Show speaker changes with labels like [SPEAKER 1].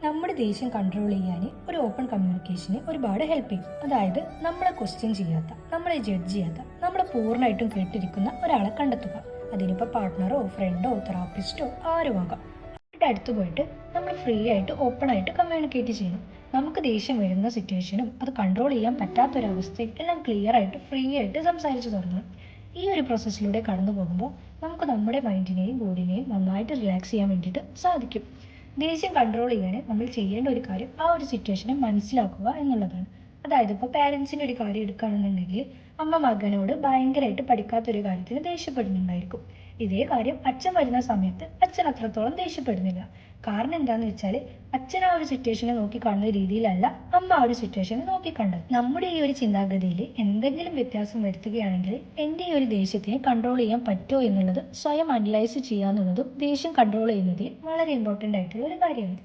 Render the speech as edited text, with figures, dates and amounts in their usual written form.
[SPEAKER 1] നമ്മുടെ ദേഷ്യം കൺട്രോൾ ചെയ്യാൻ ഒരു ഓപ്പൺ കമ്മ്യൂണിക്കേഷന് ഒരുപാട് ഹെൽപ്പ് ചെയ്യും. അതായത് നമ്മളെ ക്വസ്റ്റ്യൻ ചെയ്യാത്ത, നമ്മളെ ജഡ്ജ് ചെയ്യാത്ത, നമ്മളെ പൂർണ്ണമായിട്ടും കേട്ടിരിക്കുന്ന ഒരാളെ കണ്ടെത്തുക. അതിനിപ്പോൾ പാർട്ട്ണറോ ഫ്രണ്ടോ തെറാപ്പിസ്റ്റോ ആരുമാകാം. അവരുടെ അടുത്ത് പോയിട്ട് നമ്മൾ ഫ്രീ ആയിട്ട് ഓപ്പൺ ആയിട്ട് കമ്മ്യൂണിക്കേറ്റ് ചെയ്യണം. നമുക്ക് ദേഷ്യം വരുന്ന സിറ്റുവേഷനും അത് കൺട്രോൾ ചെയ്യാൻ പറ്റാത്തൊരവസ്ഥയും എല്ലാം ക്ലിയർ ആയിട്ട് ഫ്രീ ആയിട്ട് സംസാരിച്ചു തുടങ്ങണം. ഈ ഒരു പ്രോസസ്സിലൂടെ കടന്നു പോകുമ്പോൾ നമുക്ക് നമ്മുടെ മൈൻഡിനെയും ബോഡിനെയും നന്നായിട്ട് റിലാക്സ് ചെയ്യാൻ വേണ്ടിയിട്ട് സാധിക്കും. ദേഷ്യം കൺട്രോൾ ചെയ്യാൻ നമ്മൾ ചെയ്യേണ്ട ഒരു കാര്യം ആ ഒരു സിറ്റുവേഷനെ മനസ്സിലാക്കുക എന്നുള്ളതാണ്. അതായത് ഇപ്പോൾ പാരൻസിൻ്റെ ഒരു കാര്യം എടുക്കുകയാണെന്നുണ്ടെങ്കിൽ അമ്മ മകനോട് ഭയങ്കരമായിട്ട് പഠിക്കാത്തൊരു കാര്യത്തിന് ദേഷ്യപ്പെടുന്നുണ്ടായിരിക്കും. ഇതേ കാര്യം അച്ഛൻ വരുന്ന സമയത്ത് അച്ഛൻ അത്രത്തോളം ദേഷ്യപ്പെടുന്നില്ല. കാരണം എന്താന്ന് വെച്ചാൽ അച്ഛൻ ആ ഒരു സിറ്റുവേഷനെ നോക്കി കാണുന്ന രീതിയിലല്ല അമ്മ ആ ഒരു സിറ്റുവേഷനെ നോക്കിക്കണ്ടത്. നമ്മുടെ ഈ ഒരു ചിന്താഗതിയിൽ എന്തെങ്കിലും വ്യത്യാസം വരുത്തുകയാണെങ്കിൽ എൻ്റെ ഈ ഒരു ദേഷ്യത്തിനെ കൺട്രോൾ ചെയ്യാൻ പറ്റുമോ എന്നുള്ളത് സ്വയം അനലൈസ് ചെയ്യാന്നുള്ളതും ദേഷ്യം കൺട്രോൾ ചെയ്യുന്നതിൽ വളരെ ഇമ്പോർട്ടൻ്റ് ആയിട്ടുള്ള ഒരു കാര്യമാണ്.